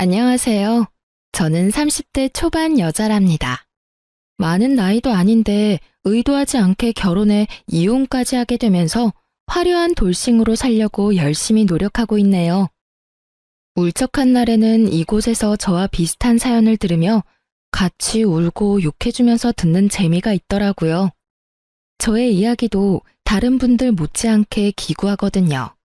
안녕하세요. 저는 30대 초반 여자랍니다. 많은 나이도 아닌데 의도하지 않게 결혼해 이혼까지 하게 되면서 화려한 돌싱으로 살려고 열심히 노력하고 있네요. 울적한 날에는 이곳에서 저와 비슷한 사연을 들으며 같이 울고 욕해주면서 듣는 재미가 있더라고요. 저의 이야기도 다른 분들 못지않게 기구하거든요.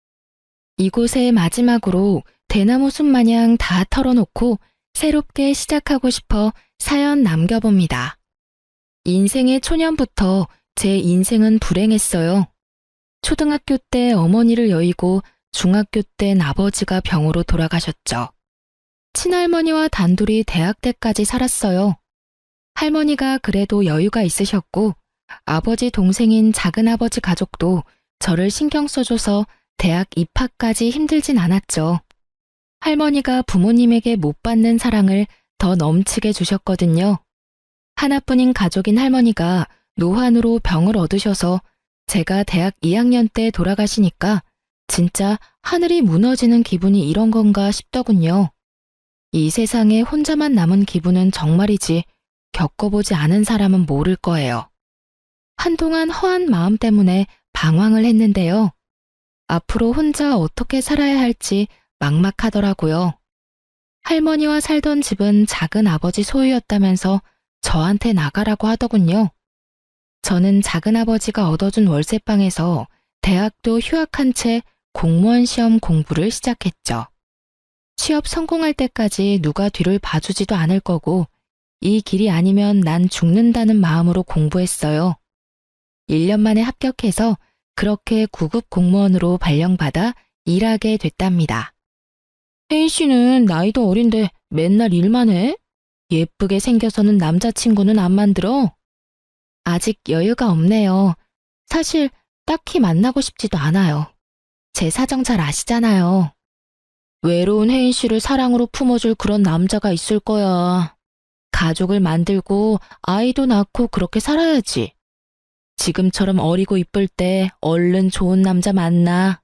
이곳에 마지막으로 대나무 숲 마냥 다 털어놓고 새롭게 시작하고 싶어 사연 남겨봅니다. 인생의 초년부터 제 인생은 불행했어요. 초등학교 때 어머니를 여의고 중학교 땐 아버지가 병으로 돌아가셨죠. 친할머니와 단둘이 대학 때까지 살았어요. 할머니가 그래도 여유가 있으셨고 아버지 동생인 작은아버지 가족도 저를 신경 써줘서 대학 입학까지 힘들진 않았죠. 할머니가 부모님에게 못 받는 사랑을 더 넘치게 주셨거든요. 하나뿐인 가족인 할머니가 노환으로 병을 얻으셔서 제가 대학 2학년 때 돌아가시니까 진짜 하늘이 무너지는 기분이 이런 건가 싶더군요. 이 세상에 혼자만 남은 기분은 정말이지 겪어보지 않은 사람은 모를 거예요. 한동안 허한 마음 때문에 방황을 했는데요. 앞으로 혼자 어떻게 살아야 할지 막막하더라고요. 할머니와 살던 집은 작은 아버지 소유였다면서 저한테 나가라고 하더군요. 저는 작은 아버지가 얻어준 월세방에서 대학도 휴학한 채 공무원 시험 공부를 시작했죠. 취업 성공할 때까지 누가 뒤를 봐주지도 않을 거고 이 길이 아니면 난 죽는다는 마음으로 공부했어요. 1년 만에 합격해서 그렇게 구급 공무원으로 발령받아 일하게 됐답니다. 혜인 씨는 나이도 어린데 맨날 일만 해? 예쁘게 생겨서는 남자친구는 안 만들어? 아직 여유가 없네요. 사실 딱히 만나고 싶지도 않아요. 제 사정 잘 아시잖아요. 외로운 혜인 씨를 사랑으로 품어줄 그런 남자가 있을 거야. 가족을 만들고 아이도 낳고 그렇게 살아야지. 지금처럼 어리고 이쁠 때 얼른 좋은 남자 만나.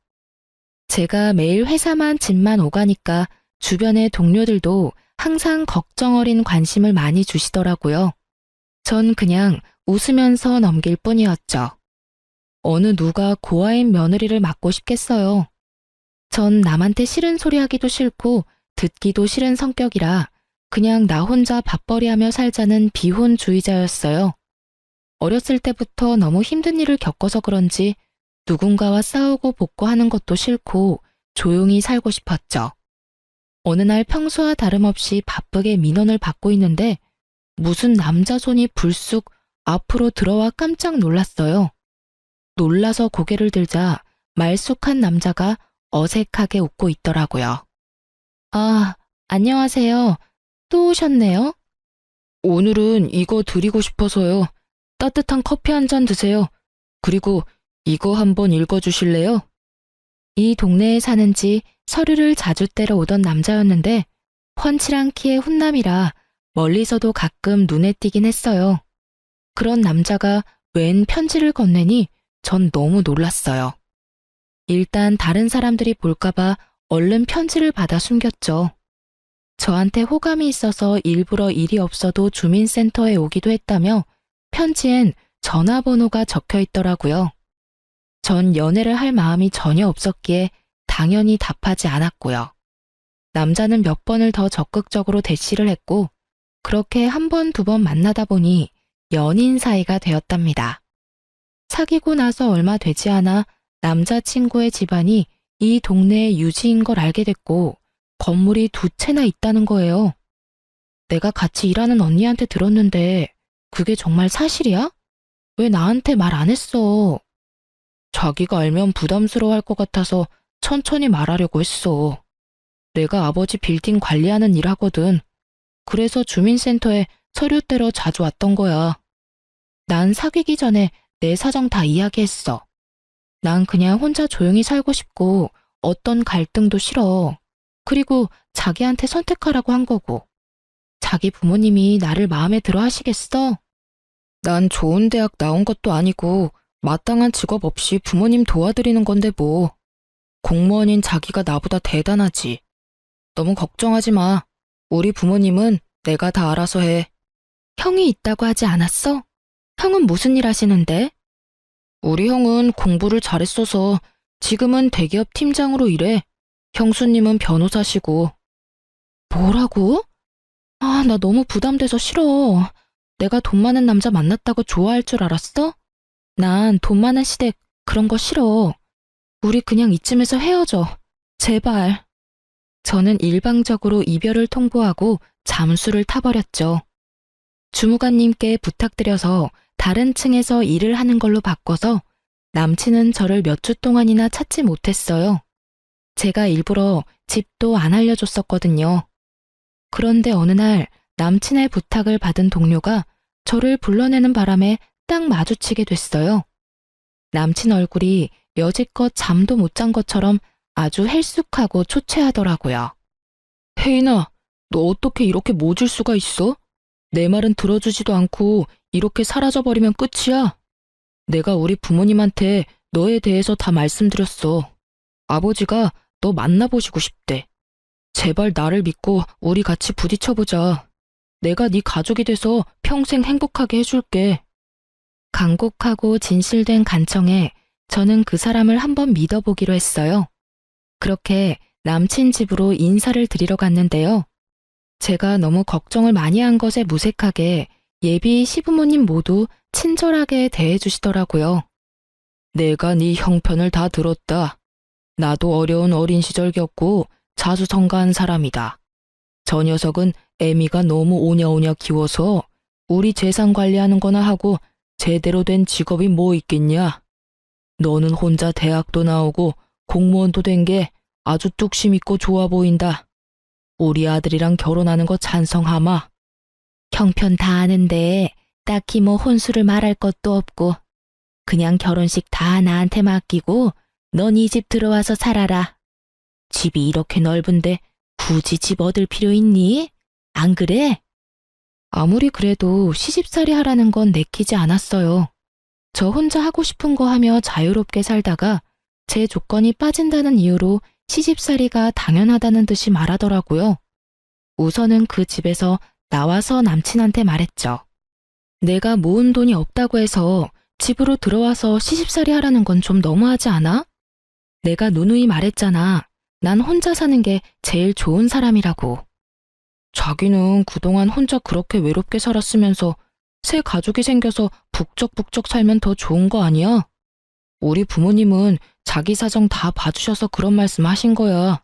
제가 매일 회사만 집만 오가니까 주변의 동료들도 항상 걱정 어린 관심을 많이 주시더라고요. 전 그냥 웃으면서 넘길 뿐이었죠. 어느 누가 고아인 며느리를 맡고 싶겠어요. 전 남한테 싫은 소리 하기도 싫고 듣기도 싫은 성격이라 그냥 나 혼자 밥벌이하며 살자는 비혼주의자였어요. 어렸을 때부터 너무 힘든 일을 겪어서 그런지 누군가와 싸우고 복고하는 것도 싫고 조용히 살고 싶었죠. 어느 날 평소와 다름없이 바쁘게 민원을 받고 있는데 무슨 남자 손이 불쑥 앞으로 들어와 깜짝 놀랐어요. 놀라서 고개를 들자 말쑥한 남자가 어색하게 웃고 있더라고요. 아, 안녕하세요. 또 오셨네요. 오늘은 이거 드리고 싶어서요. 따뜻한 커피 한 잔 드세요. 그리고 이거 한번 읽어주실래요? 이 동네에 사는지 서류를 자주 떼러 오던 남자였는데 훤칠한 키의 훈남이라 멀리서도 가끔 눈에 띄긴 했어요. 그런 남자가 웬 편지를 건네니 전 너무 놀랐어요. 일단 다른 사람들이 볼까봐 얼른 편지를 받아 숨겼죠. 저한테 호감이 있어서 일부러 일이 없어도 주민센터에 오기도 했다며 편지엔 전화번호가 적혀 있더라고요. 전 연애를 할 마음이 전혀 없었기에 당연히 답하지 않았고요. 남자는 몇 번을 더 적극적으로 대시를 했고 그렇게 한 번, 두 번 만나다 보니 연인 사이가 되었답니다. 사귀고 나서 얼마 되지 않아 남자친구의 집안이 이 동네의 유지인 걸 알게 됐고 건물이 2채나 있다는 거예요. 내가 같이 일하는 언니한테 들었는데 그게 정말 사실이야? 왜 나한테 말 안 했어? 자기가 알면 부담스러워할 것 같아서 천천히 말하려고 했어. 내가 아버지 빌딩 관리하는 일 하거든. 그래서 주민센터에 서류 떼러 자주 왔던 거야. 난 사귀기 전에 내 사정 다 이야기했어. 난 그냥 혼자 조용히 살고 싶고 어떤 갈등도 싫어. 그리고 자기한테 선택하라고 한 거고. 자기 부모님이 나를 마음에 들어 하시겠어? 난 좋은 대학 나온 것도 아니고 마땅한 직업 없이 부모님 도와드리는 건데 뭐. 공무원인 자기가 나보다 대단하지. 너무 걱정하지 마. 우리 부모님은 내가 다 알아서 해. 형이 있다고 하지 않았어? 형은 무슨 일 하시는데? 우리 형은 공부를 잘했어서 지금은 대기업 팀장으로 일해. 형수님은 변호사시고. 뭐라고? 아, 나 너무 부담돼서 싫어. 내가 돈 많은 남자 만났다고 좋아할 줄 알았어? 난 돈 많은 시댁 그런 거 싫어. 우리 그냥 이쯤에서 헤어져. 제발. 저는 일방적으로 이별을 통보하고 잠수를 타버렸죠. 주무관님께 부탁드려서 다른 층에서 일을 하는 걸로 바꿔서 남친은 저를 몇 주 동안이나 찾지 못했어요. 제가 일부러 집도 안 알려줬었거든요. 그런데 어느 날 남친의 부탁을 받은 동료가 저를 불러내는 바람에 딱 마주치게 됐어요. 남친 얼굴이 여지껏 잠도 못 잔 것처럼 아주 헬쑥하고 초췌하더라고요. 혜인아, 너 어떻게 이렇게 모질 수가 있어? 내 말은 들어주지도 않고 이렇게 사라져버리면 끝이야. 내가 우리 부모님한테 너에 대해서 다 말씀드렸어. 아버지가 너 만나보시고 싶대. 제발 나를 믿고 우리 같이 부딪혀보자. 내가 네 가족이 돼서 평생 행복하게 해줄게. 간곡하고 진실된 간청에 저는 그 사람을 한번 믿어보기로 했어요. 그렇게 남친 집으로 인사를 드리러 갔는데요. 제가 너무 걱정을 많이 한 것에 무색하게 예비 시부모님 모두 친절하게 대해주시더라고요. 내가 네 형편을 다 들었다. 나도 어려운 어린 시절 겪고 자수성가한 사람이다. 저 녀석은 애미가 너무 오냐오냐 키워서 우리 재산 관리하는 거나 하고 제대로 된 직업이 뭐 있겠냐. 너는 혼자 대학도 나오고 공무원도 된 게 아주 뚝심 있고 좋아 보인다. 우리 아들이랑 결혼하는 거 찬성하마. 형편 다 아는데 딱히 뭐 혼수를 말할 것도 없고 그냥 결혼식 다 나한테 맡기고 넌 이 집 들어와서 살아라. 집이 이렇게 넓은데 굳이 집 얻을 필요 있니? 안 그래? 아무리 그래도 시집살이 하라는 건 내키지 않았어요. 저 혼자 하고 싶은 거 하며 자유롭게 살다가 제 조건이 빠진다는 이유로 시집살이가 당연하다는 듯이 말하더라고요. 우선은 그 집에서 나와서 남친한테 말했죠. 내가 모은 돈이 없다고 해서 집으로 들어와서 시집살이 하라는 건 좀 너무하지 않아? 내가 누누이 말했잖아. 난 혼자 사는 게 제일 좋은 사람이라고. 자기는 그동안 혼자 그렇게 외롭게 살았으면서 새 가족이 생겨서 북적북적 살면 더 좋은 거 아니야? 우리 부모님은 자기 사정 다 봐주셔서 그런 말씀 하신 거야.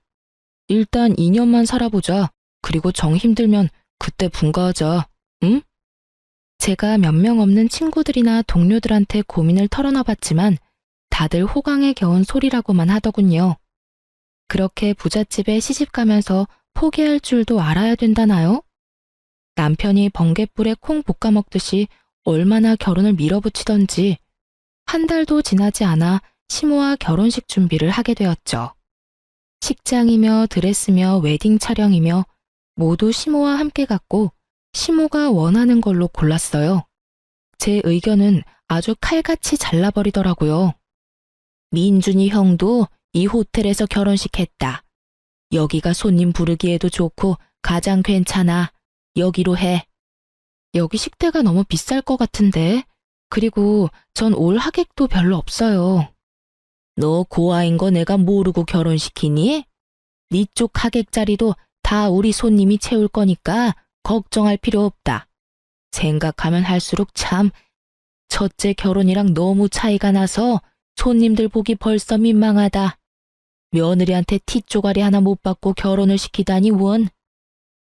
일단 2년만 살아보자. 그리고 정 힘들면 그때 분가하자. 응? 제가 몇 명 없는 친구들이나 동료들한테 고민을 털어놔봤지만 다들 호강에 겨운 소리라고만 하더군요. 그렇게 부잣집에 시집가면서 포기할 줄도 알아야 된다나요? 남편이 번갯불에 콩 볶아 먹듯이 얼마나 결혼을 밀어붙이던지 한 달도 지나지 않아 시모와 결혼식 준비를 하게 되었죠. 식장이며 드레스며 웨딩 촬영이며 모두 시모와 함께 갔고 시모가 원하는 걸로 골랐어요. 제 의견은 아주 칼같이 잘라버리더라고요. 민준이 형도 이 호텔에서 결혼식 했다. 여기가 손님 부르기에도 좋고 가장 괜찮아. 여기로 해. 여기 식대가 너무 비쌀 것 같은데. 그리고 전 올 하객도 별로 없어요. 너 고아인 거 내가 모르고 결혼시키니? 네 쪽 하객 자리도 다 우리 손님이 채울 거니까 걱정할 필요 없다. 생각하면 할수록 참 첫째 결혼이랑 너무 차이가 나서 손님들 보기 벌써 민망하다. 며느리한테 티쪼가리 하나 못 받고 결혼을 시키다니 원.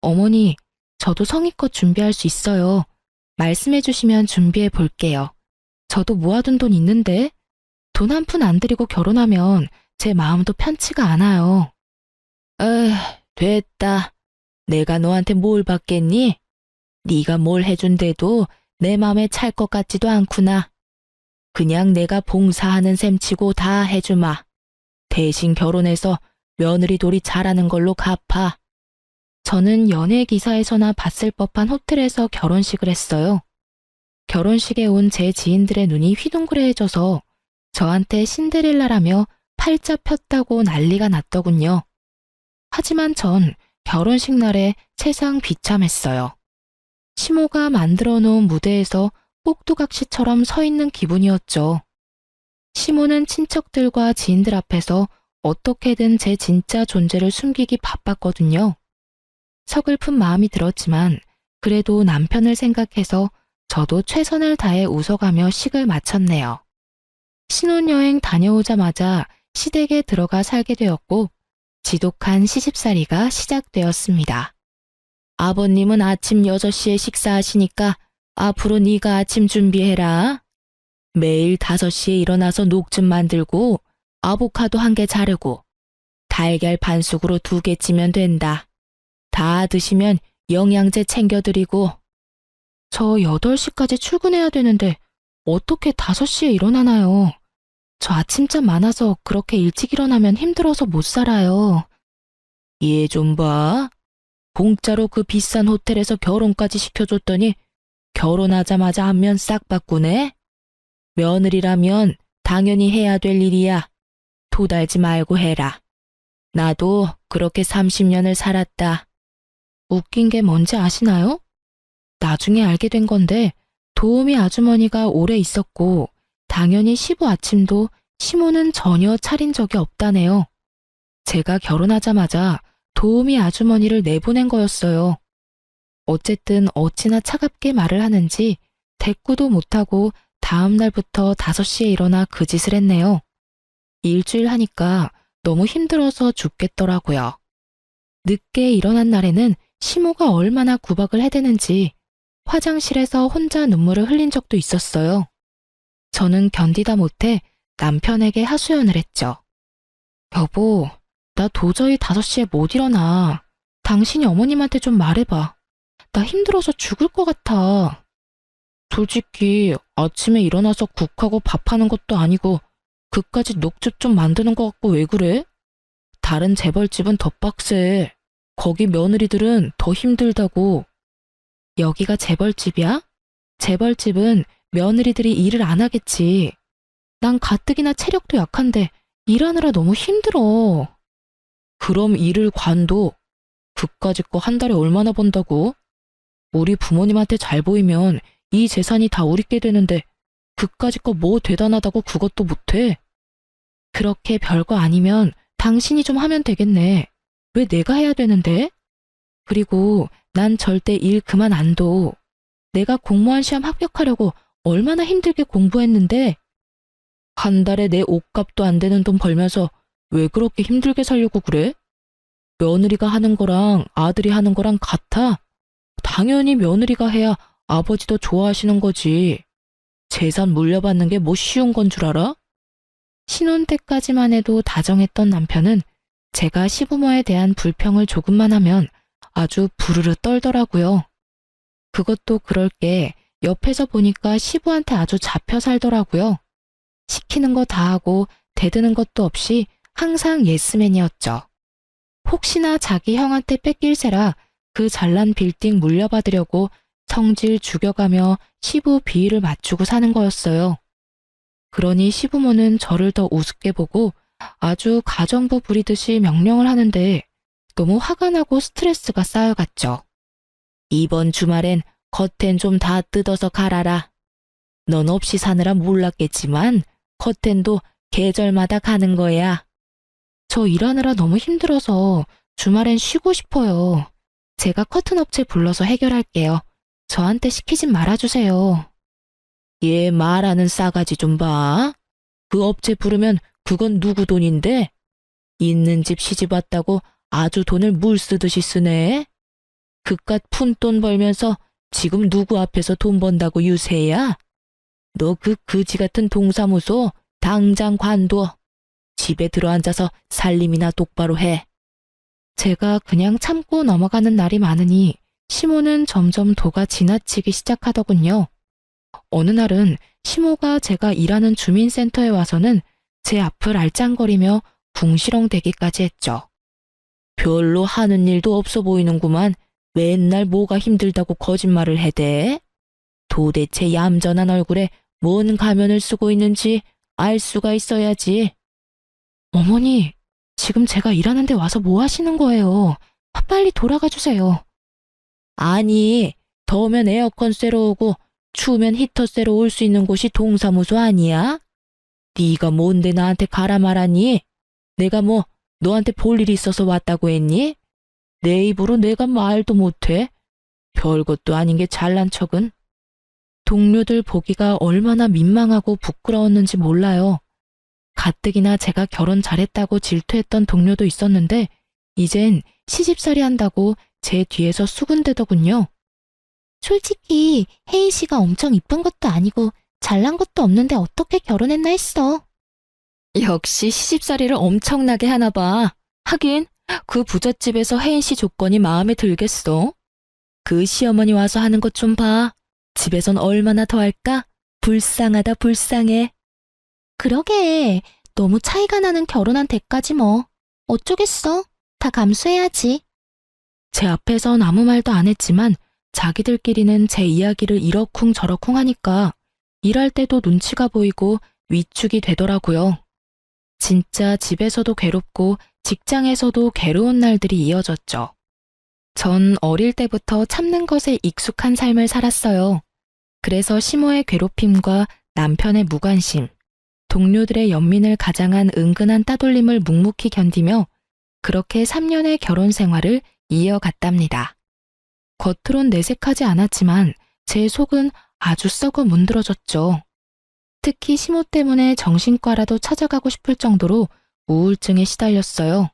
어머니, 저도 성의껏 준비할 수 있어요. 말씀해 주시면 준비해 볼게요. 저도 모아둔 돈 있는데 돈 한 푼 안 들이고 결혼하면 제 마음도 편치가 않아요. 에휴, 됐다. 내가 너한테 뭘 받겠니? 네가 뭘 해준대도 내 맘에 찰 것 같지도 않구나. 그냥 내가 봉사하는 셈치고 다 해주마. 대신 결혼해서 며느리 돌이 잘하는 걸로 갚아. 저는 연예 기사에서나 봤을 법한 호텔에서 결혼식을 했어요. 결혼식에 온 제 지인들의 눈이 휘둥그레해져서 저한테 신데렐라라며 팔자 폈다고 난리가 났더군요. 하지만 전 결혼식 날에 세상 비참했어요. 시모가 만들어 놓은 무대에서 꼭두각시처럼 서 있는 기분이었죠. 시모는 친척들과 지인들 앞에서 어떻게든 제 진짜 존재를 숨기기 바빴거든요. 서글픈 마음이 들었지만 그래도 남편을 생각해서 저도 최선을 다해 웃어가며 식을 마쳤네요. 신혼여행 다녀오자마자 시댁에 들어가 살게 되었고 지독한 시집살이가 시작되었습니다. 아버님은 아침 6시에 식사하시니까 앞으로 네가 아침 준비해라. 매일 5시에 일어나서 녹즙 만들고 아보카도 1개 자르고 달걀 반숙으로 2개 찌면 된다. 다 드시면 영양제 챙겨드리고. 저 8시까지 출근해야 되는데 어떻게 5시에 일어나나요? 저 아침잠 많아서 그렇게 일찍 일어나면 힘들어서 못 살아요. 얘 좀 봐. 공짜로 그 비싼 호텔에서 결혼까지 시켜줬더니 결혼하자마자 안면 싹 바꾸네? 며느리라면 당연히 해야 될 일이야. 도달지 말고 해라. 나도 그렇게 30년을 살았다. 웃긴 게 뭔지 아시나요? 나중에 알게 된 건데 도우미 아주머니가 오래 있었고 당연히 시부 아침도 시모는 전혀 차린 적이 없다네요. 제가 결혼하자마자 도우미 아주머니를 내보낸 거였어요. 어쨌든 어찌나 차갑게 말을 하는지 대꾸도 못하고 다음 날부터 5시에 일어나 그 짓을 했네요. 일주일 하니까 너무 힘들어서 죽겠더라고요. 늦게 일어난 날에는 시모가 얼마나 구박을 해대는지 화장실에서 혼자 눈물을 흘린 적도 있었어요. 저는 견디다 못해 남편에게 하소연을 했죠. 여보, 나 도저히 5시에 못 일어나. 당신이 어머님한테 좀 말해봐. 나 힘들어서 죽을 것 같아. 솔직히 아침에 일어나서 국하고 밥하는 것도 아니고 그까지 녹즙 좀 만드는 것 같고 왜 그래? 다른 재벌집은 더 빡세. 거기 며느리들은 더 힘들다고. 여기가 재벌집이야? 재벌집은 며느리들이 일을 안 하겠지. 난 가뜩이나 체력도 약한데 일하느라 너무 힘들어. 그럼 일을 관둬. 그까짓 거 한 달에 얼마나 번다고? 우리 부모님한테 잘 보이면 이 재산이 다 우리께 되는데 그까짓 거 뭐 대단하다고 그것도 못해? 그렇게 별거 아니면 당신이 좀 하면 되겠네. 왜 내가 해야 되는데? 그리고 난 절대 일 그만 안 둬. 내가 공무원 시험 합격하려고 얼마나 힘들게 공부했는데 한 달에 내 옷값도 안 되는 돈 벌면서 왜 그렇게 힘들게 살려고 그래? 며느리가 하는 거랑 아들이 하는 거랑 같아? 당연히 며느리가 해야 아버지도 좋아하시는 거지. 재산 물려받는 게 뭐 쉬운 건 줄 알아? 신혼 때까지만 해도 다정했던 남편은 제가 시부모에 대한 불평을 조금만 하면 아주 부르르 떨더라고요. 그것도 그럴 게 옆에서 보니까 시부한테 아주 잡혀 살더라고요. 시키는 거 다 하고 대드는 것도 없이 항상 예스맨이었죠. 혹시나 자기 형한테 뺏길세라 그 잘난 빌딩 물려받으려고 성질 죽여가며 시부 비위를 맞추고 사는 거였어요. 그러니 시부모는 저를 더 우습게 보고 아주 가정부 부리듯이 명령을 하는데 너무 화가 나고 스트레스가 쌓여갔죠. 이번 주말엔 커튼 좀 다 뜯어서 갈아라. 넌 없이 사느라 몰랐겠지만 커튼도 계절마다 가는 거야. 저 일하느라 너무 힘들어서 주말엔 쉬고 싶어요. 제가 커튼 업체 불러서 해결할게요. 저한테 시키진 말아주세요. 얘 말하는 싸가지 좀 봐. 그 업체 부르면 그건 누구 돈인데? 있는 집 시집 왔다고 아주 돈을 물 쓰듯이 쓰네. 그깟 푼돈 벌면서 지금 누구 앞에서 돈 번다고 유세야? 너 그 그지 같은 동사무소 당장 관둬. 집에 들어앉아서 살림이나 똑바로 해. 제가 그냥 참고 넘어가는 날이 많으니 시모는 점점 도가 지나치기 시작하더군요. 어느 날은 시모가 제가 일하는 주민센터에 와서는 제 앞을 알짱거리며 궁시렁대기까지 했죠. 별로 하는 일도 없어 보이는구만. 맨날 뭐가 힘들다고 거짓말을 해대? 도대체 얌전한 얼굴에 뭔 가면을 쓰고 있는지 알 수가 있어야지. 어머니, 지금 제가 일하는데 와서 뭐 하시는 거예요? 빨리 돌아가 주세요. 아니, 더우면 에어컨 쐬러 오고 추우면 히터 쐬러 올 수 있는 곳이 동사무소 아니야? 네가 뭔데 나한테 가라 말하니? 내가 뭐 너한테 볼 일이 있어서 왔다고 했니? 내 입으로 내가 말도 못해. 별것도 아닌 게 잘난 척은. 동료들 보기가 얼마나 민망하고 부끄러웠는지 몰라요. 가뜩이나 제가 결혼 잘했다고 질투했던 동료도 있었는데 이젠 시집살이 한다고 제 뒤에서 수군대더군요. 솔직히 혜인 씨가 엄청 이쁜 것도 아니고 잘난 것도 없는데 어떻게 결혼했나 했어. 역시 시집살이를 엄청나게 하나 봐. 하긴 그 부잣집에서 혜인 씨 조건이 마음에 들겠어. 그 시어머니 와서 하는 것 좀 봐. 집에선 얼마나 더 할까? 불쌍하다 불쌍해. 그러게 너무 차이가 나는 결혼한 데까지 뭐. 어쩌겠어. 다 감수해야지. 제 앞에선 아무 말도 안 했지만 자기들끼리는 제 이야기를 이러쿵 저러쿵 하니까 일할 때도 눈치가 보이고 위축이 되더라고요. 진짜 집에서도 괴롭고 직장에서도 괴로운 날들이 이어졌죠. 전 어릴 때부터 참는 것에 익숙한 삶을 살았어요. 그래서 시모의 괴롭힘과 남편의 무관심, 동료들의 연민을 가장한 은근한 따돌림을 묵묵히 견디며 그렇게 3년의 결혼 생활을 이어갔답니다. 겉으론 내색하지 않았지만 제 속은 아주 썩어 문드러졌죠. 특히 시모 때문에 정신과라도 찾아가고 싶을 정도로 우울증에 시달렸어요.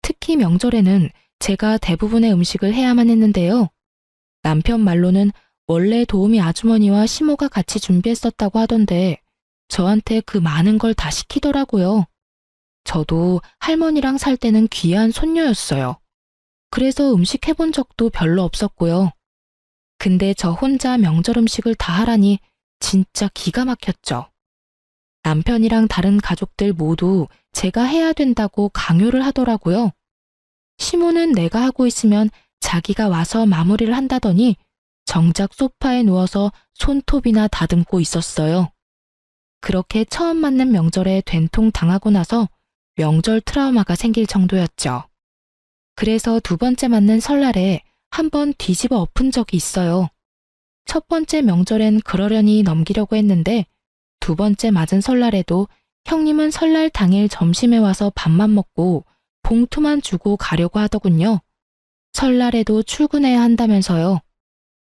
특히 명절에는 제가 대부분의 음식을 해야만 했는데요. 남편 말로는 원래 도우미 아주머니와 시모가 같이 준비했었다고 하던데 저한테 그 많은 걸 다 시키더라고요. 저도 할머니랑 살 때는 귀한 손녀였어요. 그래서 음식 해본 적도 별로 없었고요. 근데 저 혼자 명절 음식을 다 하라니 진짜 기가 막혔죠. 남편이랑 다른 가족들 모두 제가 해야 된다고 강요를 하더라고요. 시모는 내가 하고 있으면 자기가 와서 마무리를 한다더니 정작 소파에 누워서 손톱이나 다듬고 있었어요. 그렇게 처음 맞는 명절에 된통 당하고 나서 명절 트라우마가 생길 정도였죠. 그래서 두 번째 맞는 설날에 한번 뒤집어 엎은 적이 있어요. 첫 번째 명절엔 그러려니 넘기려고 했는데 두 번째 맞은 설날에도 형님은 설날 당일 점심에 와서 밥만 먹고 봉투만 주고 가려고 하더군요. 설날에도 출근해야 한다면서요.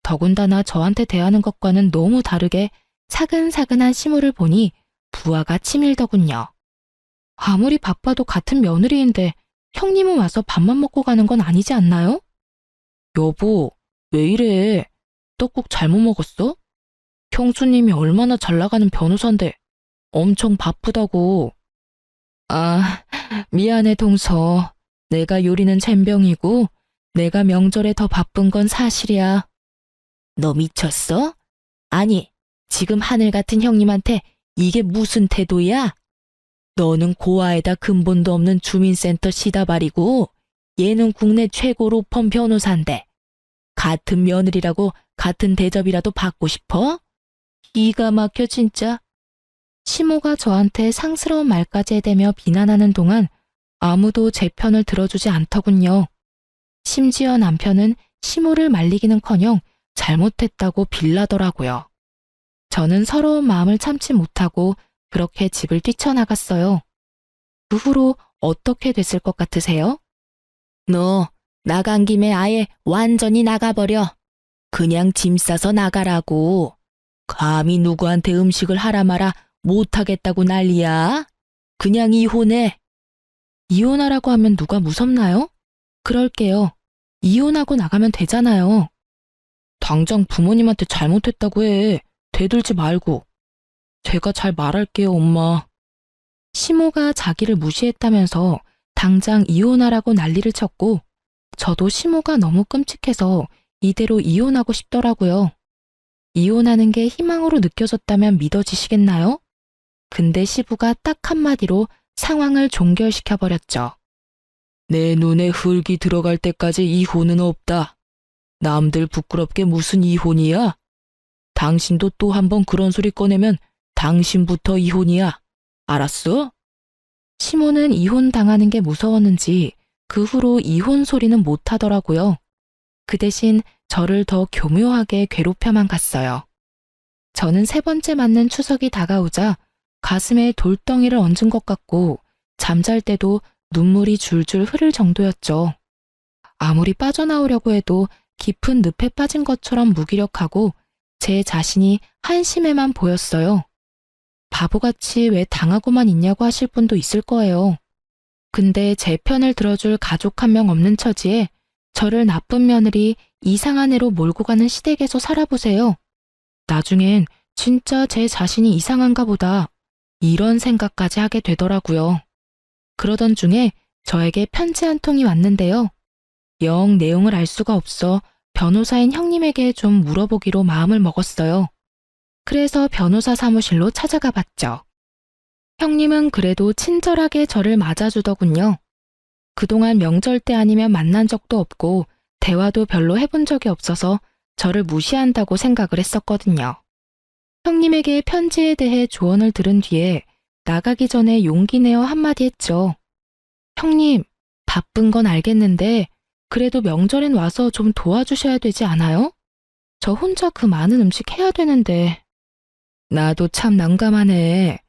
더군다나 저한테 대하는 것과는 너무 다르게 사근사근한 시모를 보니 부하가 치밀더군요. 아무리 바빠도 같은 며느리인데 형님은 와서 밥만 먹고 가는 건 아니지 않나요? 여보, 왜 이래? 떡국 잘못 먹었어? 형수님이 얼마나 잘 나가는 변호사인데 엄청 바쁘다고. 아, 미안해 동서. 내가 요리는 젬병이고 내가 명절에 더 바쁜 건 사실이야. 너 미쳤어? 아니, 지금 하늘 같은 형님한테 이게 무슨 태도야? 너는 고아에다 근본도 없는 주민센터 시다발이고 얘는 국내 최고 로펌 변호사인데 같은 며느리라고 같은 대접이라도 받고 싶어? 기가 막혀 진짜. 시모가 저한테 상스러운 말까지 해대며 비난하는 동안 아무도 제 편을 들어주지 않더군요. 심지어 남편은 시모를 말리기는커녕 잘못했다고 빌라더라고요. 저는 서러운 마음을 참지 못하고 그렇게 집을 뛰쳐나갔어요. 그 후로 어떻게 됐을 것 같으세요? 너 나간 김에 아예 완전히 나가버려. 그냥 짐 싸서 나가라고. 감히 누구한테 음식을 하라 마라 못하겠다고 난리야. 그냥 이혼해. 이혼하라고 하면 누가 무섭나요? 그럴게요. 이혼하고 나가면 되잖아요. 당장 부모님한테 잘못했다고 해. 대들지 말고. 제가 잘 말할게요, 엄마. 시모가 자기를 무시했다면서 당장 이혼하라고 난리를 쳤고 저도 시모가 너무 끔찍해서 이대로 이혼하고 싶더라고요. 이혼하는 게 희망으로 느껴졌다면 믿어지시겠나요? 근데 시부가 딱 한마디로 상황을 종결시켜버렸죠. 내 눈에 흙이 들어갈 때까지 이혼은 없다. 남들 부끄럽게 무슨 이혼이야? 당신도 또 한 번 그런 소리 꺼내면 당신부터 이혼이야. 알았어? 시모는 이혼 당하는 게 무서웠는지 그 후로 이혼 소리는 못 하더라고요. 그 대신 저를 더 교묘하게 괴롭혀만 갔어요. 저는 세 번째 맞는 추석이 다가오자 가슴에 돌덩이를 얹은 것 같고 잠잘 때도 눈물이 줄줄 흐를 정도였죠. 아무리 빠져나오려고 해도 깊은 늪에 빠진 것처럼 무기력하고 제 자신이 한심해만 보였어요. 바보같이 왜 당하고만 있냐고 하실 분도 있을 거예요. 근데 제 편을 들어줄 가족 한 명 없는 처지에 저를 나쁜 며느리 이상한 애로 몰고 가는 시댁에서 살아보세요. 나중엔 진짜 제 자신이 이상한가 보다 이런 생각까지 하게 되더라고요. 그러던 중에 저에게 편지 한 통이 왔는데요. 영 내용을 알 수가 없어 변호사인 형님에게 좀 물어보기로 마음을 먹었어요. 그래서 변호사 사무실로 찾아가 봤죠. 형님은 그래도 친절하게 저를 맞아주더군요. 그동안 명절 때 아니면 만난 적도 없고 대화도 별로 해본 적이 없어서 저를 무시한다고 생각을 했었거든요. 형님에게 편지에 대해 조언을 들은 뒤에 나가기 전에 용기 내어 한마디 했죠. 형님, 바쁜 건 알겠는데 그래도 명절엔 와서 좀 도와주셔야 되지 않아요? 저 혼자 그 많은 음식 해야 되는데. 나도 참 난감하네.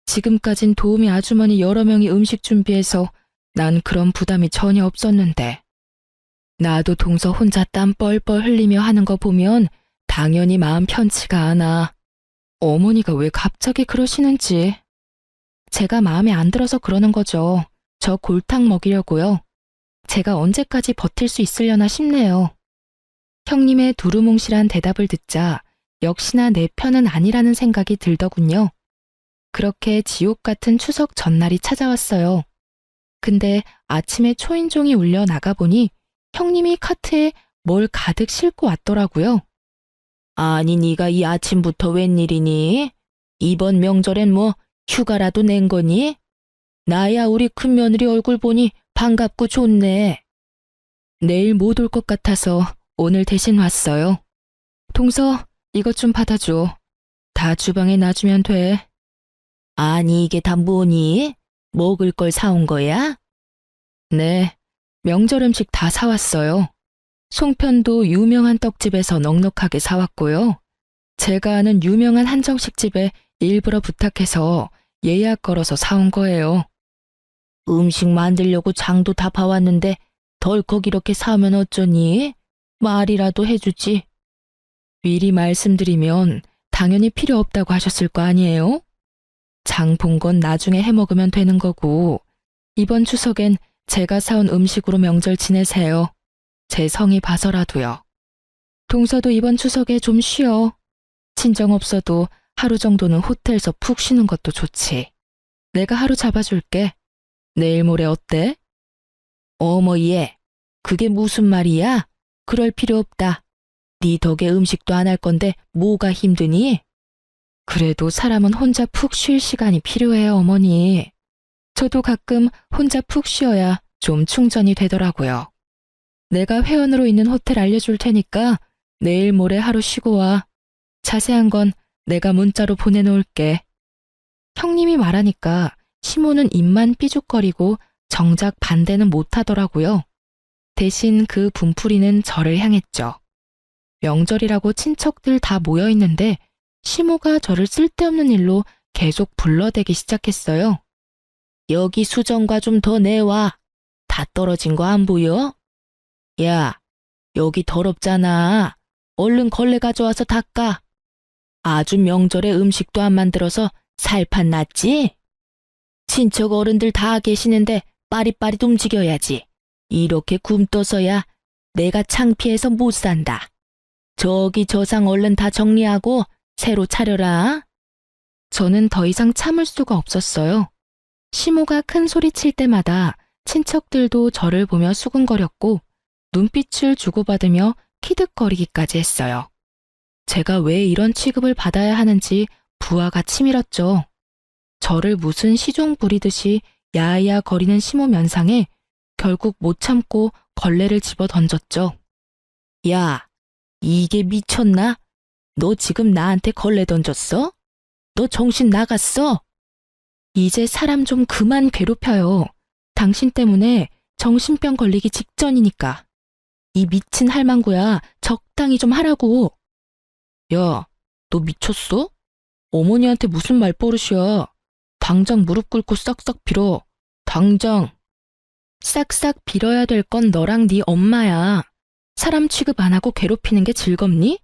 지금까진 도우미 아주머니 여러 명이 음식 준비해서 난 그런 부담이 전혀 없었는데. 나도 동서 혼자 땀 뻘뻘 흘리며 하는 거 보면 당연히 마음 편치가 않아. 어머니가 왜 갑자기 그러시는지. 제가 마음에 안 들어서 그러는 거죠. 저 골탕 먹이려고요. 제가 언제까지 버틸 수 있으려나 싶네요. 형님의 두루뭉실한 대답을 듣자 역시나 내 편은 아니라는 생각이 들더군요. 그렇게 지옥 같은 추석 전날이 찾아왔어요. 근데 아침에 초인종이 울려 나가보니 형님이 카트에 뭘 가득 싣고 왔더라고요. 아니 네가 이 아침부터 웬일이니? 이번 명절엔 뭐 휴가라도 낸 거니? 나야 우리 큰며느리 얼굴 보니 반갑고 좋네. 내일 못 올 것 같아서 오늘 대신 왔어요. 동서, 이것 좀 받아줘. 다 주방에 놔주면 돼. 아니 이게 다 뭐니? 먹을 걸 사온 거야? 네, 명절 음식 다 사왔어요. 송편도 유명한 떡집에서 넉넉하게 사왔고요. 제가 아는 유명한 한정식집에 일부러 부탁해서 예약 걸어서 사온 거예요. 음식 만들려고 장도 다 봐왔는데 덜컥 이렇게 사면 어쩌니? 말이라도 해주지. 미리 말씀드리면 당연히 필요 없다고 하셨을 거 아니에요? 장 본 건 나중에 해먹으면 되는 거고 이번 추석엔 제가 사온 음식으로 명절 지내세요. 제 성의 봐서라도요. 동서도 이번 추석에 좀 쉬어. 친정 없어도 하루 정도는 호텔에서 푹 쉬는 것도 좋지. 내가 하루 잡아줄게. 내일 모레 어때? 어머 얘, 그게 무슨 말이야? 그럴 필요 없다. 네 덕에 음식도 안 할 건데 뭐가 힘드니? 그래도 사람은 혼자 푹 쉴 시간이 필요해요, 어머니. 저도 가끔 혼자 푹 쉬어야 좀 충전이 되더라고요. 내가 회원으로 있는 호텔 알려줄 테니까 내일 모레 하루 쉬고 와. 자세한 건 내가 문자로 보내놓을게. 형님이 말하니까 시모는 입만 삐죽거리고 정작 반대는 못하더라고요. 대신 그 분풀이는 저를 향했죠. 명절이라고 친척들 다 모여있는데 시모가 저를 쓸데없는 일로 계속 불러대기 시작했어요. 여기 수정과 좀 더 내와. 다 떨어진 거 안 보여? 야, 여기 더럽잖아. 얼른 걸레 가져와서 닦아. 아주 명절에 음식도 안 만들어서 살판 났지? 친척 어른들 다 계시는데 빠릿빠릿 움직여야지. 이렇게 굼떠서야 내가 창피해서 못 산다. 저기 저상 얼른 다 정리하고 새로 차려라. 저는 더 이상 참을 수가 없었어요. 시모가 큰 소리 칠 때마다 친척들도 저를 보며 수군거렸고 눈빛을 주고받으며 키득거리기까지 했어요. 제가 왜 이런 취급을 받아야 하는지 부하가 치밀었죠. 저를 무슨 시종 부리듯이 야야 거리는 시모 면상에 결국 못 참고 걸레를 집어 던졌죠. 야, 이게 미쳤나? 너 지금 나한테 걸레 던졌어? 너 정신 나갔어? 이제 사람 좀 그만 괴롭혀요. 당신 때문에 정신병 걸리기 직전이니까. 이 미친 할망구야, 적당히 좀 하라고. 야, 너 미쳤어? 어머니한테 무슨 말버릇이야. 당장 무릎 꿇고 싹싹 빌어. 당장. 싹싹 빌어야 될 건 너랑 네 엄마야. 사람 취급 안 하고 괴롭히는 게 즐겁니?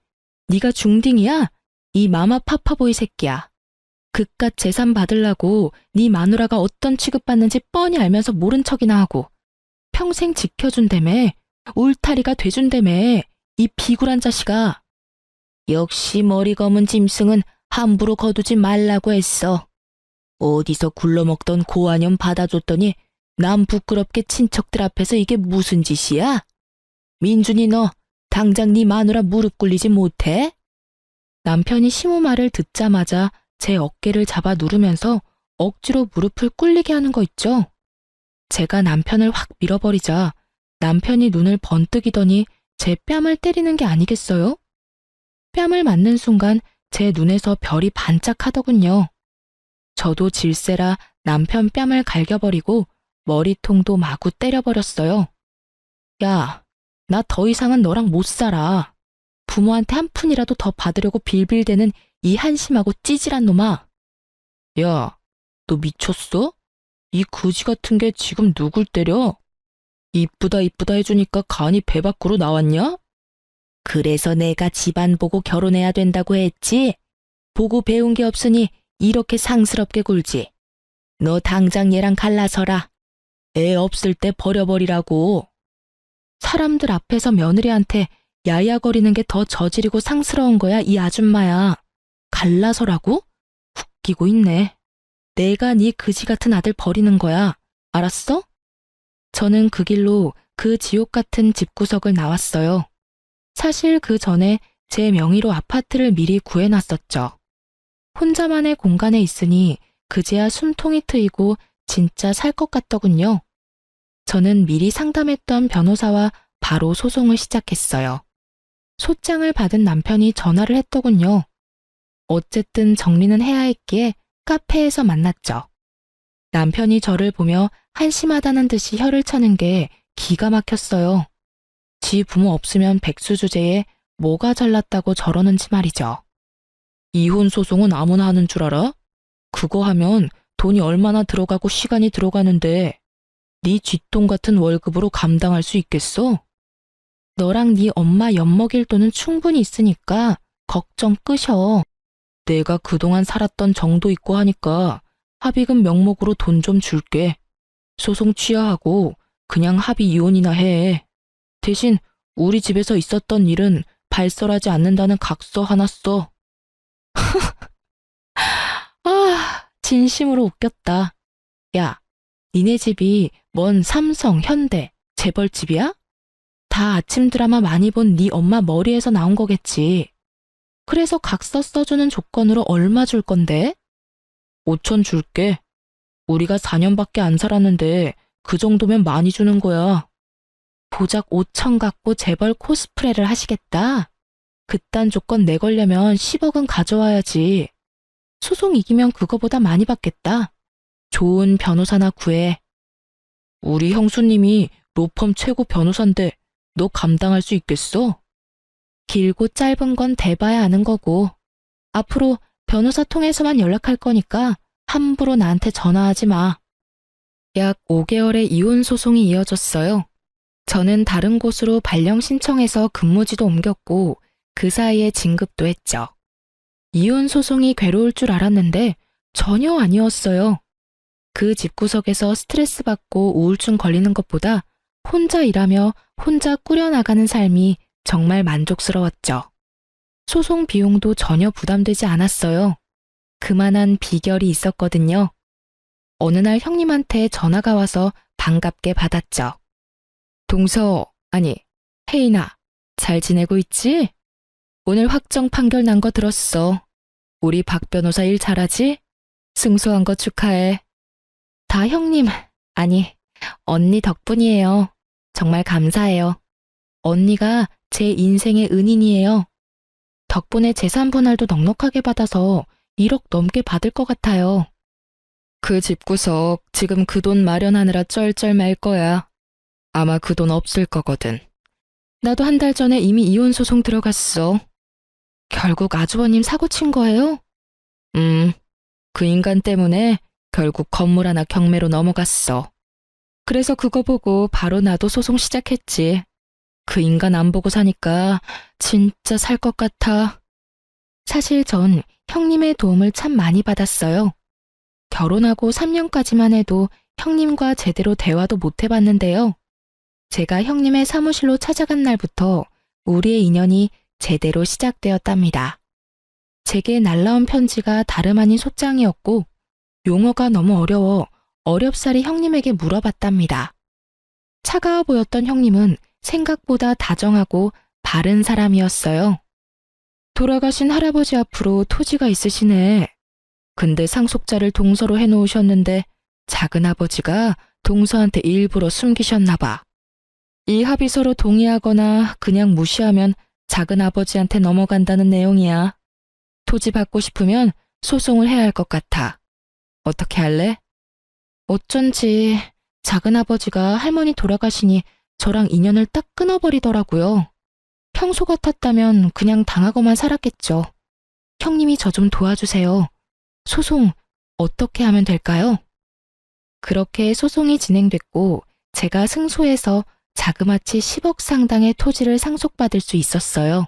네가 중딩이야? 이 마마 파파보이 새끼야. 그깟 재산 받으려고 네 마누라가 어떤 취급받는지 뻔히 알면서 모른 척이나 하고 평생 지켜준다며, 울타리가 돼준다며, 이 비굴한 자식아. 역시 머리 검은 짐승은 함부로 거두지 말라고 했어. 어디서 굴러먹던 고아년 받아줬더니 남 부끄럽게 친척들 앞에서 이게 무슨 짓이야? 민준이 너 당장 네 마누라 무릎 꿇리지 못해? 남편이 시모 말을 듣자마자 제 어깨를 잡아 누르면서 억지로 무릎을 꿇리게 하는 거 있죠. 제가 남편을 확 밀어버리자 남편이 눈을 번뜩이더니 제 뺨을 때리는 게 아니겠어요? 뺨을 맞는 순간 제 눈에서 별이 반짝하더군요. 저도 질세라 남편 뺨을 갈겨버리고 머리통도 마구 때려버렸어요. 야, 나 더 이상은 너랑 못 살아. 부모한테 한 푼이라도 더 받으려고 빌빌대는 이 한심하고 찌질한 놈아. 야, 너 미쳤어? 이 거지 같은 게 지금 누굴 때려? 이쁘다 이쁘다 해주니까 간이 배 밖으로 나왔냐? 그래서 내가 집안 보고 결혼해야 된다고 했지? 보고 배운 게 없으니 이렇게 상스럽게 굴지. 너 당장 얘랑 갈라서라. 애 없을 때 버려버리라고. 사람들 앞에서 며느리한테 야야거리는 게 더 저지르고 상스러운 거야, 이 아줌마야. 갈라서라고? 웃기고 있네. 내가 네 그지 같은 아들 버리는 거야. 알았어? 저는 그 길로 그 지옥 같은 집구석을 나왔어요. 사실 그 전에 제 명의로 아파트를 미리 구해놨었죠. 혼자만의 공간에 있으니 그제야 숨통이 트이고 진짜 살 것 같더군요. 저는 미리 상담했던 변호사와 바로 소송을 시작했어요. 소장을 받은 남편이 전화를 했더군요. 어쨌든 정리는 해야 했기에 카페에서 만났죠. 남편이 저를 보며 한심하다는 듯이 혀를 차는 게 기가 막혔어요. 지 부모 없으면 백수 주제에 뭐가 잘났다고 저러는지 말이죠. 이혼 소송은 아무나 하는 줄 알아? 그거 하면 돈이 얼마나 들어가고 시간이 들어가는데 네 쥐똥 같은 월급으로 감당할 수 있겠어? 너랑 네 엄마 엿먹일 돈은 충분히 있으니까 걱정 끄셔. 내가 그동안 살았던 정도 있고 하니까 합의금 명목으로 돈 좀 줄게. 소송 취하하고 그냥 합의 이혼이나 해. 대신 우리 집에서 있었던 일은 발설하지 않는다는 각서 하나 써. 아, 진심으로 웃겼다. 야, 니네 집이 뭔 삼성, 현대, 재벌집이야? 다 아침 드라마 많이 본 네 엄마 머리에서 나온 거겠지. 그래서 각서 써주는 조건으로 얼마 줄 건데? 5천 줄게. 우리가 4년밖에 안 살았는데 그 정도면 많이 주는 거야. 보작 5천 갖고 재벌 코스프레를 하시겠다? 그딴 조건 내걸려면 10억은 가져와야지. 소송 이기면 그거보다 많이 받겠다. 좋은 변호사나 구해. 우리 형수님이 로펌 최고 변호사인데 너 감당할 수 있겠어? 길고 짧은 건 대봐야 아는 거고. 앞으로 변호사 통해서만 연락할 거니까 함부로 나한테 전화하지 마. 약 5개월의 이혼 소송이 이어졌어요. 저는 다른 곳으로 발령 신청해서 근무지도 옮겼고 그 사이에 진급도 했죠. 이혼 소송이 괴로울 줄 알았는데 전혀 아니었어요. 그 집구석에서 스트레스 받고 우울증 걸리는 것보다 혼자 일하며 혼자 꾸려나가는 삶이 정말 만족스러웠죠. 소송 비용도 전혀 부담되지 않았어요. 그만한 비결이 있었거든요. 어느 날 형님한테 전화가 와서 반갑게 받았죠. 동서, 아니, 혜인아, 잘 지내고 있지? 오늘 확정 판결 난 거 들었어. 우리 박 변호사 일 잘하지? 승소한 거 축하해. 다 형님, 아니, 언니 덕분이에요. 정말 감사해요. 언니가 제 인생의 은인이에요. 덕분에 재산 분할도 넉넉하게 받아서 1억 넘게 받을 것 같아요. 그 집구석 지금 그 돈 마련하느라 쩔쩔 말 거야. 아마 그 돈 없을 거거든. 나도 한 달 전에 이미 이혼 소송 들어갔어. 결국 아주버님 사고 친 거예요? 그 인간 때문에 결국 건물 하나 경매로 넘어갔어. 그래서 그거 보고 바로 나도 소송 시작했지. 그 인간 안 보고 사니까 진짜 살 것 같아. 사실 전 형님의 도움을 참 많이 받았어요. 결혼하고 3년까지만 해도 형님과 제대로 대화도 못 해봤는데요. 제가 형님의 사무실로 찾아간 날부터 우리의 인연이 제대로 시작되었답니다. 제게 날라온 편지가 다름 아닌 소장이었고 용어가 너무 어려워 어렵사리 형님에게 물어봤답니다. 차가워 보였던 형님은 생각보다 다정하고 바른 사람이었어요. 돌아가신 할아버지 앞으로 토지가 있으시네. 근데 상속자를 동서로 해놓으셨는데 작은아버지가 동서한테 일부러 숨기셨나 봐. 이 합의서로 동의하거나 그냥 무시하면 작은아버지한테 넘어간다는 내용이야. 토지 받고 싶으면 소송을 해야 할 것 같아. 어떻게 할래? 어쩐지 작은아버지가 할머니 돌아가시니 저랑 인연을 딱 끊어버리더라고요. 평소 같았다면 그냥 당하고만 살았겠죠. 형님이 저 좀 도와주세요. 소송 어떻게 하면 될까요? 그렇게 소송이 진행됐고 제가 승소해서 자그마치 10억 상당의 토지를 상속받을 수 있었어요.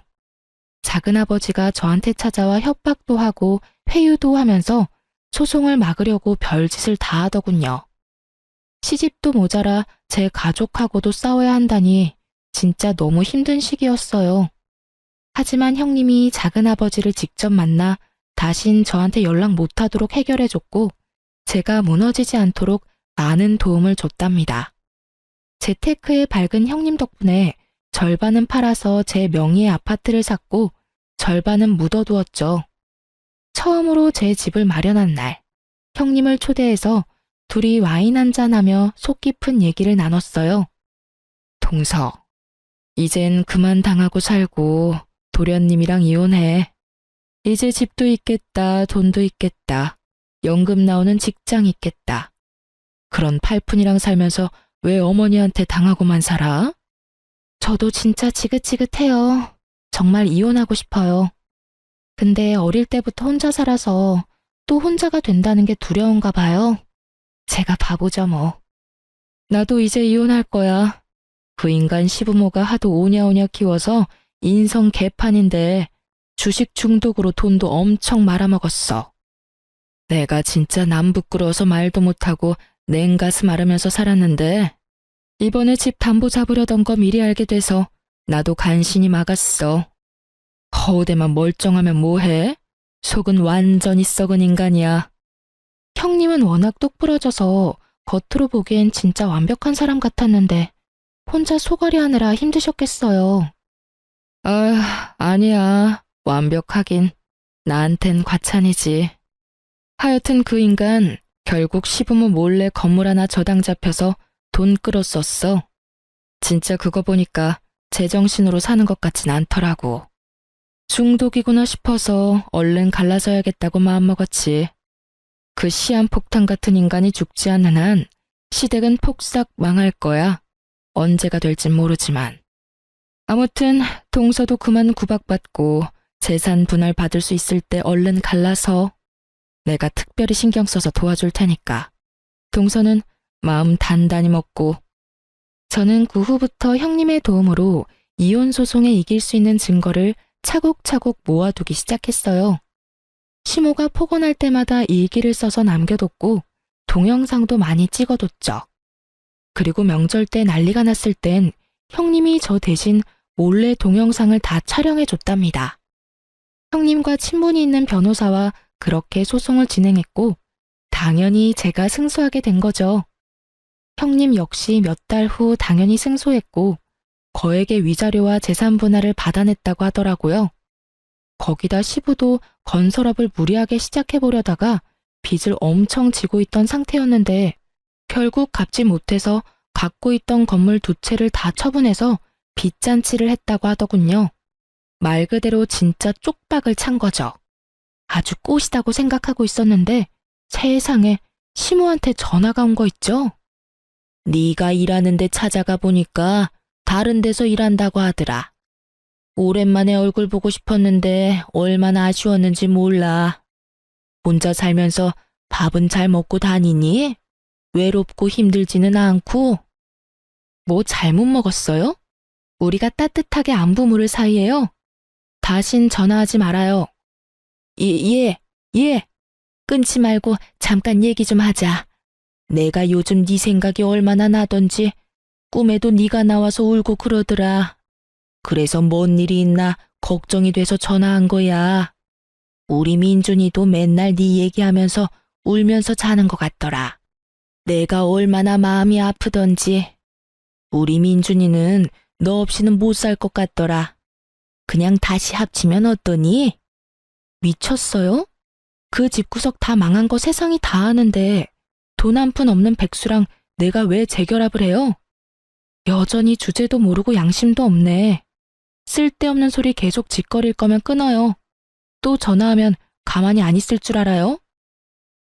작은아버지가 저한테 찾아와 협박도 하고 회유도 하면서 소송을 막으려고 별짓을 다 하더군요. 시집도 모자라 제 가족하고도 싸워야 한다니 진짜 너무 힘든 시기였어요. 하지만 형님이 작은아버지를 직접 만나 다신 저한테 연락 못하도록 해결해줬고 제가 무너지지 않도록 많은 도움을 줬답니다. 재테크에 밝은 형님 덕분에 절반은 팔아서 제 명의의 아파트를 샀고 절반은 묻어두었죠. 처음으로 제 집을 마련한 날, 형님을 초대해서 둘이 와인 한잔하며 속 깊은 얘기를 나눴어요. 동서, 이젠 그만 당하고 살고 도련님이랑 이혼해. 이제 집도 있겠다, 돈도 있겠다, 연금 나오는 직장 있겠다. 그런 팔푼이랑 살면서 왜 어머니한테 당하고만 살아? 저도 진짜 지긋지긋해요. 정말 이혼하고 싶어요. 근데 어릴 때부터 혼자 살아서 또 혼자가 된다는 게 두려운가 봐요. 제가 바보죠 뭐. 나도 이제 이혼할 거야. 그 인간 시부모가 하도 오냐오냐 키워서 인성 개판인데 주식 중독으로 돈도 엄청 말아먹었어. 내가 진짜 남 부끄러워서 말도 못하고 냉가슴 앓으면서 살았는데 이번에 집 담보 잡으려던 거 미리 알게 돼서 나도 간신히 막았어. 허우대만 멀쩡하면 뭐해? 속은 완전히 썩은 인간이야. 형님은 워낙 똑부러져서 겉으로 보기엔 진짜 완벽한 사람 같았는데 혼자 소갈이 하느라 힘드셨겠어요. 아니야. 완벽하긴. 나한텐 과찬이지. 하여튼 그 인간 결국 시부모 몰래 건물 하나 저당 잡혀서 돈 끌었었어. 진짜 그거 보니까 제정신으로 사는 것 같진 않더라고. 중독이구나 싶어서 얼른 갈라져야겠다고 마음먹었지. 그 시한폭탄 같은 인간이 죽지 않는 한 시댁은 폭삭 망할 거야. 언제가 될진 모르지만. 아무튼 동서도 그만 구박받고 재산 분할 받을 수 있을 때 얼른 갈라서 내가 특별히 신경 써서 도와줄 테니까. 동서는 마음 단단히 먹고. 저는 그 후부터 형님의 도움으로 이혼 소송에 이길 수 있는 증거를 차곡차곡 모아두기 시작했어요. 시모가 폭언할 때마다 일기를 써서 남겨뒀고 동영상도 많이 찍어뒀죠. 그리고 명절 때 난리가 났을 땐 형님이 저 대신 몰래 동영상을 다 촬영해줬답니다. 형님과 친분이 있는 변호사와 그렇게 소송을 진행했고 당연히 제가 승소하게 된 거죠. 형님 역시 몇 달 후 당연히 승소했고 거액의 위자료와 재산 분할을 받아냈다고 하더라고요. 거기다 시부도 건설업을 무리하게 시작해보려다가 빚을 엄청 지고 있던 상태였는데 결국 갚지 못해서 갖고 있던 건물 2채를 다 처분해서 빚잔치를 했다고 하더군요. 말 그대로 진짜 쪽박을 찬 거죠. 아주 꽃이다고 생각하고 있었는데 세상에 시모한테 전화가 온 거 있죠? 네가 일하는 데 찾아가 보니까 다른 데서 일한다고 하더라. 오랜만에 얼굴 보고 싶었는데 얼마나 아쉬웠는지 몰라. 혼자 살면서 밥은 잘 먹고 다니니? 외롭고 힘들지는 않고? 뭐 잘못 먹었어요? 우리가 따뜻하게 안부 물을 사이에요. 다신 전화하지 말아요. 예. 끊지 말고 잠깐 얘기 좀 하자. 내가 요즘 네 생각이 얼마나 나던지 꿈에도 네가 나와서 울고 그러더라. 그래서 뭔 일이 있나 걱정이 돼서 전화한 거야. 우리 민준이도 맨날 네 얘기하면서 울면서 자는 것 같더라. 내가 얼마나 마음이 아프던지. 우리 민준이는 너 없이는 못 살 것 같더라. 그냥 다시 합치면 어떠니? 미쳤어요? 그 집구석 다 망한 거 세상이 다 아는데 돈 한 푼 없는 백수랑 내가 왜 재결합을 해요? 여전히 주제도 모르고 양심도 없네. 쓸데없는 소리 계속 짓거릴 거면 끊어요. 또 전화하면 가만히 안 있을 줄 알아요?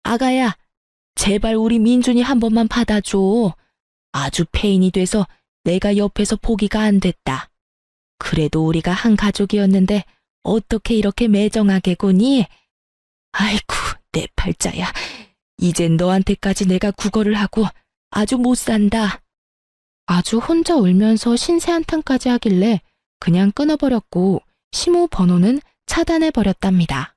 아가야, 제발 우리 민준이 한 번만 받아줘. 아주 폐인이 돼서 내가 옆에서 보기가 안 됐다. 그래도 우리가 한 가족이었는데 어떻게 이렇게 매정하게 구니? 아이쿠, 내 팔자야. 이젠 너한테까지 내가 구걸을 하고 아주 못 산다. 아주 혼자 울면서 신세 한탄까지 하길래 그냥 끊어버렸고 심호 번호는 차단해버렸답니다.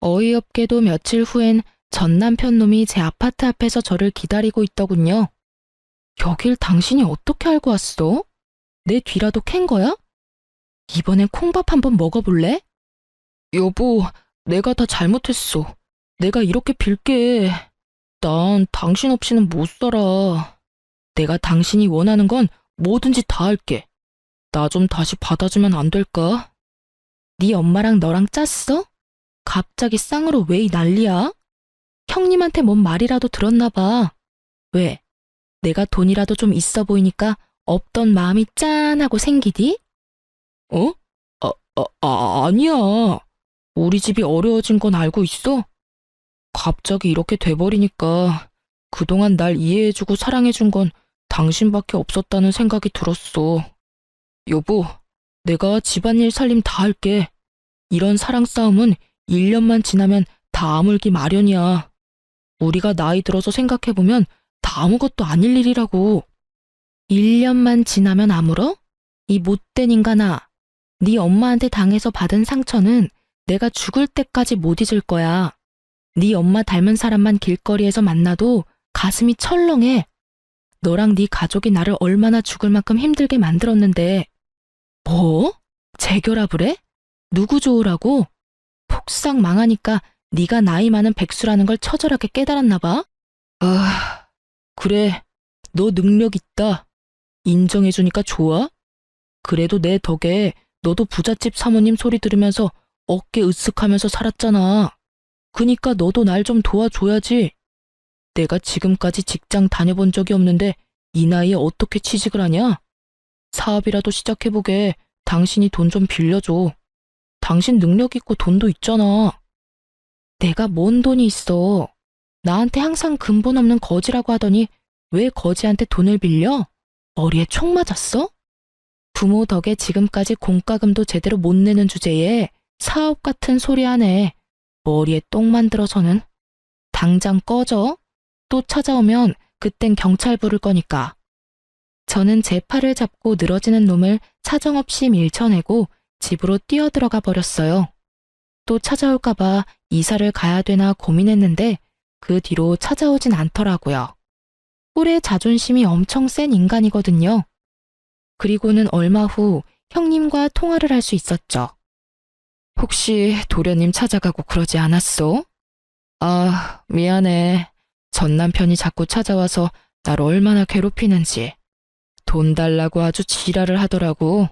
어이없게도 며칠 후엔 전 남편 놈이 제 아파트 앞에서 저를 기다리고 있더군요. 여길 당신이 어떻게 알고 왔어? 내 뒤라도 캔 거야? 이번엔 콩밥 한번 먹어볼래? 여보, 내가 다 잘못했어. 내가 이렇게 빌게. 난 당신 없이는 못 살아. 내가 당신이 원하는 건 뭐든지 다 할게. 나 좀 다시 받아주면 안 될까? 네 엄마랑 너랑 짰어? 갑자기 쌍으로 왜 이 난리야? 형님한테 뭔 말이라도 들었나 봐. 왜? 내가 돈이라도 좀 있어 보이니까 없던 마음이 짠하고 생기디? 어? 아니야. 우리 집이 어려워진 건 알고 있어? 갑자기 이렇게 돼버리니까 그동안 날 이해해주고 사랑해준 건 당신밖에 없었다는 생각이 들었어. 여보, 내가 집안일 살림 다 할게. 이런 사랑 싸움은 1년만 지나면 다 아물기 마련이야. 우리가 나이 들어서 생각해보면 다 아무것도 아닐 일이라고. 1년만 지나면 아물어? 이 못된 인간아. 네 엄마한테 당해서 받은 상처는 내가 죽을 때까지 못 잊을 거야. 네 엄마 닮은 사람만 길거리에서 만나도 가슴이 철렁해. 너랑 네 가족이 나를 얼마나 죽을 만큼 힘들게 만들었는데. 뭐? 재결합을 해? 누구 좋으라고? 폭삭 망하니까 네가 나이 많은 백수라는 걸 처절하게 깨달았나 봐. 아, 그래. 너 능력 있다. 인정해주니까 좋아? 그래도 내 덕에 너도 부잣집 사모님 소리 들으면서 어깨 으쓱하면서 살았잖아. 그니까 너도 날 좀 도와줘야지. 내가 지금까지 직장 다녀본 적이 없는데 이 나이에 어떻게 취직을 하냐? 사업이라도 시작해보게. 당신이 돈 좀 빌려줘. 당신 능력 있고 돈도 있잖아. 내가 뭔 돈이 있어. 나한테 항상 근본 없는 거지라고 하더니 왜 거지한테 돈을 빌려? 머리에 총 맞았어? 부모 덕에 지금까지 공과금도 제대로 못 내는 주제에 사업 같은 소리 하네. 머리에 똥 만들어서는. 당장 꺼져. 또 찾아오면 그땐 경찰 부를 거니까. 저는 제 팔을 잡고 늘어지는 놈을 사정없이 밀쳐내고 집으로 뛰어들어가 버렸어요. 또 찾아올까봐 이사를 가야 되나 고민했는데 그 뒤로 찾아오진 않더라고요. 꿀의 자존심이 엄청 센 인간이거든요. 그리고는 얼마 후 형님과 통화를 할 수 있었죠. 혹시 도련님 찾아가고 그러지 않았어? 아, 미안해. 전 남편이 자꾸 찾아와서 날 얼마나 괴롭히는지. 돈 달라고 아주 지랄을 하더라고.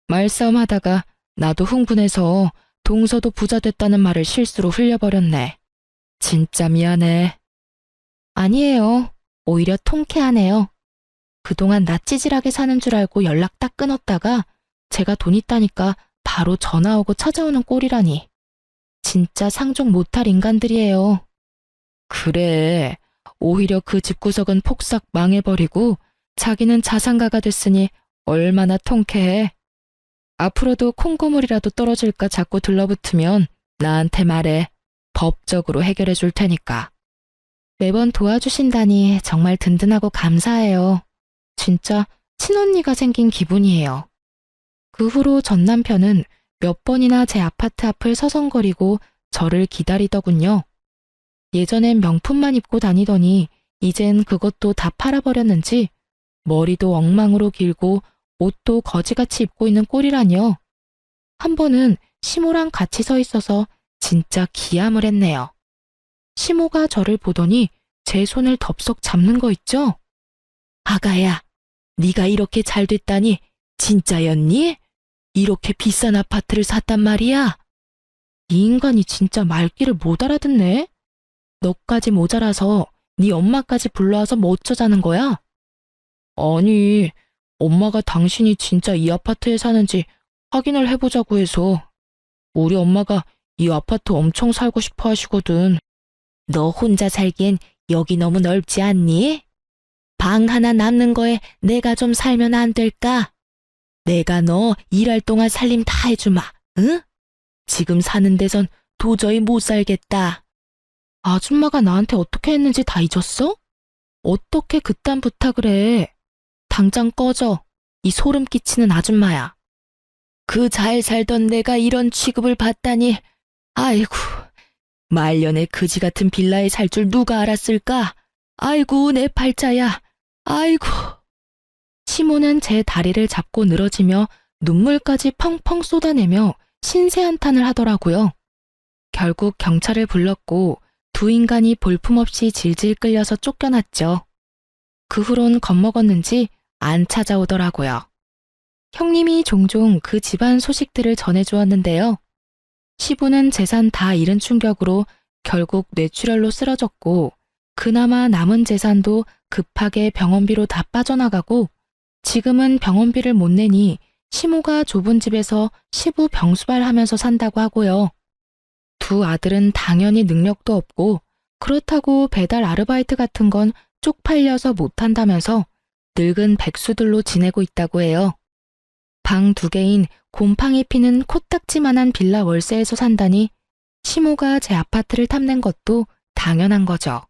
말싸움 하다가 나도 흥분해서 동서도 부자 됐다는 말을 실수로 흘려버렸네. 진짜 미안해. 아니에요. 오히려 통쾌하네요. 그동안 나 찌질하게 사는 줄 알고 연락 딱 끊었다가 제가 돈 있다니까 바로 전화 오고 찾아오는 꼴이라니. 진짜 상종 못할 인간들이에요. 그래. 오히려 그 집구석은 폭삭 망해버리고 자기는 자산가가 됐으니 얼마나 통쾌해. 앞으로도 콩고물이라도 떨어질까 자꾸 들러붙으면 나한테 말해. 법적으로 해결해 줄 테니까. 매번 도와주신다니 정말 든든하고 감사해요. 진짜 친언니가 생긴 기분이에요. 그 후로 전 남편은 몇 번이나 제 아파트 앞을 서성거리고 저를 기다리더군요. 예전엔 명품만 입고 다니더니 이젠 그것도 다 팔아버렸는지 머리도 엉망으로 길고 옷도 거지같이 입고 있는 꼴이라니요. 한 번은 시모랑 같이 서 있어서 진짜 기함을 했네요. 시모가 저를 보더니 제 손을 덥석 잡는 거 있죠? 아가야, 네가 이렇게 잘 됐다니 진짜였니? 이렇게 비싼 아파트를 샀단 말이야? 이 인간이 진짜 말귀를 못 알아듣네? 너까지 모자라서 네 엄마까지 불러와서 뭐 어쩌자는 거야? 아니, 엄마가 당신이 진짜 이 아파트에 사는지 확인을 해보자고 해서. 우리 엄마가 이 아파트 엄청 살고 싶어 하시거든. 너 혼자 살기엔 여기 너무 넓지 않니? 방 하나 남는 거에 내가 좀 살면 안 될까? 내가 너 일할 동안 살림 다 해주마, 응? 지금 사는 데선 도저히 못 살겠다. 아줌마가 나한테 어떻게 했는지 다 잊었어? 어떻게 그딴 부탁을 해? 당장 꺼져. 이 소름 끼치는 아줌마야. 그 잘 살던 내가 이런 취급을 받다니. 아이고, 말년에 그지 같은 빌라에 살 줄 누가 알았을까? 아이고, 내 팔자야. 아이고. 시모는 제 다리를 잡고 늘어지며 눈물까지 펑펑 쏟아내며 신세한탄을 하더라고요. 결국 경찰을 불렀고 두 인간이 볼품없이 질질 끌려서 쫓겨났죠. 그 후론 겁먹었는지 안 찾아오더라고요. 형님이 종종 그 집안 소식들을 전해주었는데요. 시부는 재산 다 잃은 충격으로 결국 뇌출혈로 쓰러졌고 그나마 남은 재산도 급하게 병원비로 다 빠져나가고 지금은 병원비를 못 내니 시모가 좁은 집에서 시부 병수발하면서 산다고 하고요. 두 아들은 당연히 능력도 없고 그렇다고 배달 아르바이트 같은 건 쪽팔려서 못한다면서 늙은 백수들로 지내고 있다고 해요. 방 2개인 곰팡이 피는 코딱지만한 빌라 월세에서 산다니 시모가 제 아파트를 탐낸 것도 당연한 거죠.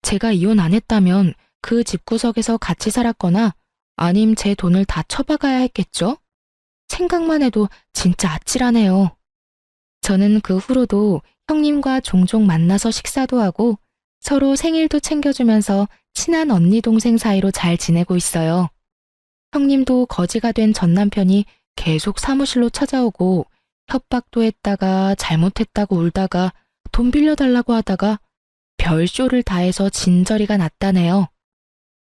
제가 이혼 안 했다면 그 집구석에서 같이 살았거나 아님 제 돈을 다 처박아야 했겠죠? 생각만 해도 진짜 아찔하네요. 저는 그 후로도 형님과 종종 만나서 식사도 하고 서로 생일도 챙겨주면서 친한 언니 동생 사이로 잘 지내고 있어요. 형님도 거지가 된 전 남편이 계속 사무실로 찾아오고 협박도 했다가 잘못했다고 울다가 돈 빌려달라고 하다가 별쇼를 다 해서 진저리가 났다네요.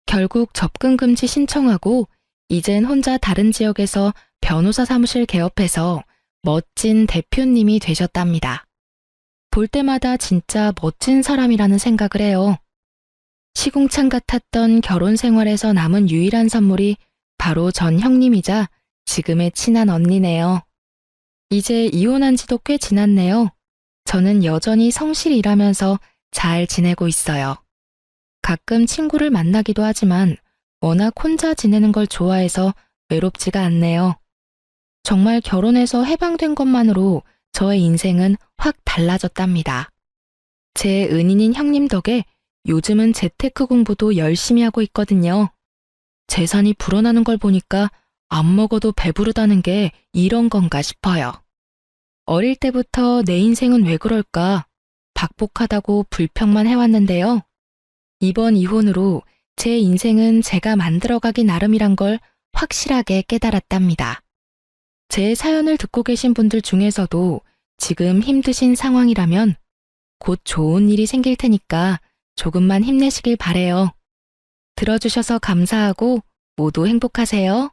결국 접근금지 신청하고 이젠 혼자 다른 지역에서 변호사 사무실 개업해서 멋진 대표님이 되셨답니다. 볼 때마다 진짜 멋진 사람이라는 생각을 해요. 시궁창 같았던 결혼 생활에서 남은 유일한 선물이 바로 전 형님이자 지금의 친한 언니네요. 이제 이혼한 지도 꽤 지났네요. 저는 여전히 성실히 일하면서 잘 지내고 있어요. 가끔 친구를 만나기도 하지만 워낙 혼자 지내는 걸 좋아해서 외롭지가 않네요. 정말 결혼해서 해방된 것만으로 저의 인생은 확 달라졌답니다. 제 은인인 형님 덕에 요즘은 재테크 공부도 열심히 하고 있거든요. 재산이 불어나는 걸 보니까 안 먹어도 배부르다는 게 이런 건가 싶어요. 어릴 때부터 내 인생은 왜 그럴까 박복하다고 불평만 해왔는데요. 이번 이혼으로 제 인생은 제가 만들어가기 나름이란 걸 확실하게 깨달았답니다. 제 사연을 듣고 계신 분들 중에서도 지금 힘드신 상황이라면 곧 좋은 일이 생길 테니까 조금만 힘내시길 바래요. 들어주셔서 감사하고 모두 행복하세요.